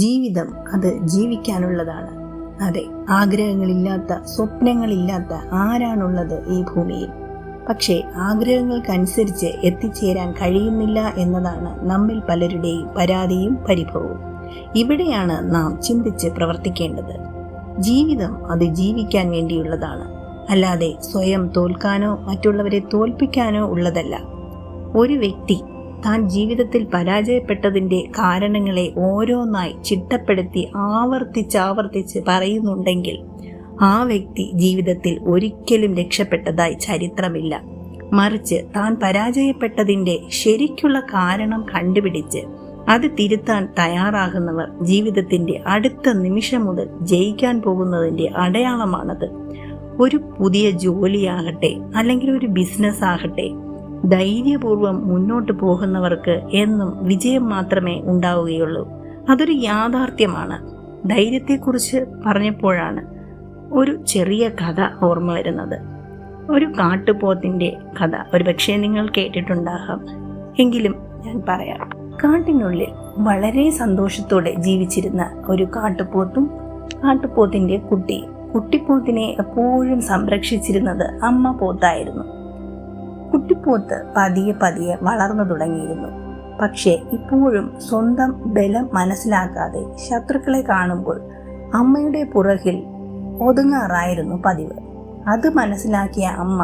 ജീവിതം അത് ജീവിക്കാനുള്ളതാണ്. അതെ, ആഗ്രഹങ്ങളില്ലാത്ത, സ്വപ്നങ്ങളില്ലാത്ത ആരാണുള്ളത് ഈ ഭൂമിയിൽ? പക്ഷേ ആഗ്രഹങ്ങൾക്കനുസരിച്ച് എത്തിച്ചേരാൻ കഴിയുന്നില്ല എന്നതാണ് നമ്മിൽ പലരുടെയും പരാതിയും പരിഭവവും. ഇവിടെയാണ് നാം ചിന്തിച്ച് പ്രവർത്തിക്കേണ്ടത്. ജീവിതം അത് ജീവിക്കാൻ വേണ്ടിയുള്ളതാണ്, അല്ലാതെ സ്വയം തോൽക്കാനോ മറ്റുള്ളവരെ തോൽപ്പിക്കാനോ ഉള്ളതല്ല. ഒരു വ്യക്തി താൻ ജീവിതത്തിൽ പരാജയപ്പെട്ടതിൻ്റെ കാരണങ്ങളെ ഓരോന്നായി ചിട്ടപ്പെടുത്തി ആവർത്തിച്ചാവർത്തിച്ച് പറയുന്നുണ്ടെങ്കിൽ ആ വ്യക്തി ജീവിതത്തിൽ ഒരിക്കലും രക്ഷപ്പെട്ടതായി ചരിത്രമില്ല. മറിച്ച് താൻ പരാജയപ്പെട്ടതിൻ്റെ ശരിക്കുള്ള കാരണം കണ്ടുപിടിച്ച് അത് തിരുത്താൻ തയ്യാറാകുന്നവർ ജീവിതത്തിൻ്റെ അടുത്ത നിമിഷം മുതൽ ജയിക്കാൻ പോകുന്നതിൻ്റെ അടയാളമാണത്. ഒരു പുതിയ ജോലിയാകട്ടെ, അല്ലെങ്കിൽ ഒരു ബിസിനസ് ആകട്ടെ, ധൈര്യപൂർവ്വം മുന്നോട്ട് പോകുന്നവർക്ക് എന്നും വിജയം മാത്രമേ ഉണ്ടാവുകയുള്ളൂ. അതൊരു യാഥാർത്ഥ്യമാണ്. ധൈര്യത്തെക്കുറിച്ച് പറഞ്ഞപ്പോഴാണ് ഒരു ചെറിയ കഥ ഓർമ്മ വരുന്നത്. ഒരു കാട്ടുപോത്തിൻ്റെ കഥ. ഒരുപക്ഷെ നിങ്ങൾ കേട്ടിട്ടുണ്ടാകാം, എങ്കിലും ഞാൻ പറയാം. കാട്ടിനുള്ളിൽ വളരെ സന്തോഷത്തോടെ ജീവിച്ചിരുന്ന ഒരു കാട്ടുപോത്തും കാട്ടുപോത്തിൻ്റെ കുട്ടിയും. കുട്ടിപ്പോത്തിനെ എപ്പോഴും സംരക്ഷിച്ചിരുന്നത് അമ്മ പോത്തായിരുന്നു. കുട്ടിപ്പോത്ത് പതിയെ പതിയെ വളർന്നു തുടങ്ങിയിരുന്നു. പക്ഷേ ഇപ്പോഴും സ്വന്തം ബലം മനസ്സിലാക്കാതെ ശത്രുക്കളെ കാണുമ്പോൾ അമ്മയുടെ പുറകിൽ ഒതുങ്ങാറായിരുന്നു പതിവ്. അത് മനസ്സിലാക്കിയ അമ്മ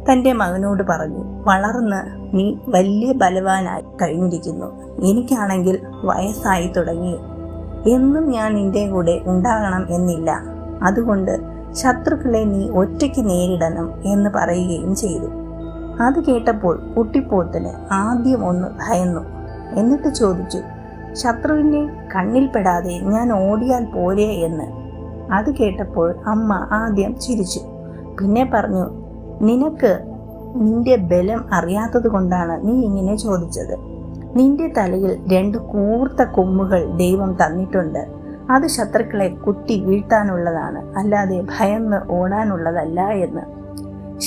തൻ്റെ മകനോട് പറഞ്ഞു, വളർന്ന് നീ വലിയ ബലവാനായി കഴിഞ്ഞിരിക്കുന്നു. എനിക്കാണെങ്കിൽ വയസ്സായി തുടങ്ങി. എന്നും ഞാൻ നിന്റെ കൂടെ ഉണ്ടാകണം എന്നില്ല. അതുകൊണ്ട് ശത്രുക്കളെ നീ ഒറ്റയ്ക്ക് നേരിടണം എന്ന് പറയുകയും ചെയ്തു. അത് കേട്ടപ്പോൾ കുട്ടിപ്പോത്തിന് ആദ്യം ഒന്ന് ഭയന്നു. എന്നിട്ട് ചോദിച്ചു, ശത്രുവിൻ്റെ കണ്ണിൽപ്പെടാതെ ഞാൻ ഓടിയാൽ പോരെ എന്ന്. അത് കേട്ടപ്പോൾ അമ്മ ആദ്യം ചിരിച്ചു. പിന്നെ പറഞ്ഞു, നിനക്ക് നിന്റെ ബലം അറിയാത്തത് കൊണ്ടാണ് നീ ഇങ്ങനെ ചോദിച്ചത്. നിന്റെ തലയിൽ 2 കൂർത്ത കൊമ്പുകൾ ദൈവം തന്നിട്ടുണ്ട്. അത് ശത്രുക്കളെ കുത്തി വീഴ്ത്താനുള്ളതാണ്, അല്ലാതെ ഭയന്ന് ഓടാനുള്ളതല്ല എന്ന്.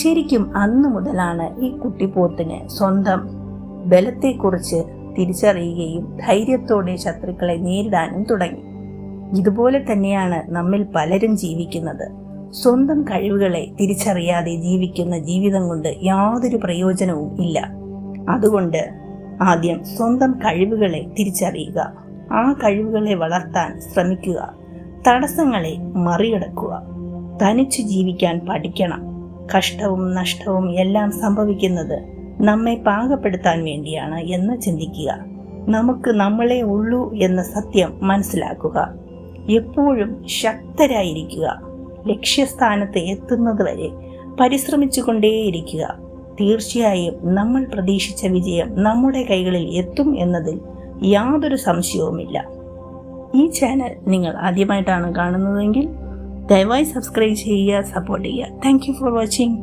ശരിക്കും അന്നു മുതലാണ് ഈ കുട്ടിപ്പോത്തിന് സ്വന്തം ബലത്തെക്കുറിച്ച് തിരിച്ചറിയുകയും ധൈര്യത്തോടെ ശത്രുക്കളെ നേരിടാനും തുടങ്ങി. ഇതുപോലെ തന്നെയാണ് നമ്മിൽ പലരും ജീവിക്കുന്നത്. സ്വന്തം കഴിവുകളെ തിരിച്ചറിയാതെ ജീവിക്കുന്ന ജീവിതം കൊണ്ട് യാതൊരു പ്രയോജനവും ഇല്ല. അതുകൊണ്ട് ആദ്യം സ്വന്തം കഴിവുകളെ തിരിച്ചറിയുക, ആ കഴിവുകളെ വളർത്താൻ ശ്രമിക്കുക, തടസ്സങ്ങളെ മറികടക്കുക, തനിച്ചു ജീവിക്കാൻ പഠിക്കണം. കഷ്ടവും നഷ്ടവും എല്ലാം സംഭവിക്കുന്നത് നമ്മെ പാകപ്പെടുത്താൻ വേണ്ടിയാണ് എന്ന് ചിന്തിക്കുക. നമുക്ക് നമ്മളെ ഉള്ളൂ എന്ന സത്യം മനസ്സിലാക്കുക. എപ്പോഴും ശക്തരായിരിക്കുക. ലക്ഷ്യസ്ഥാനത്ത് എത്തുന്നത് വരെ പരിശ്രമിച്ചുകൊണ്ടേയിരിക്കുക. തീർച്ചയായും നമ്മൾ പ്രതീക്ഷിച്ച വിജയം നമ്മുടെ കൈകളിൽ എത്തും എന്നതിൽ യാതൊരു സംശയവുമില്ല. ഈ ചാനൽ നിങ്ങൾ ആദ്യമായിട്ടാണ് കാണുന്നതെങ്കിൽ ദയവായി സബ്സ്ക്രൈബ് ചെയ്യുക, സപ്പോർട്ട് ചെയ്യുക. Thank you for watching.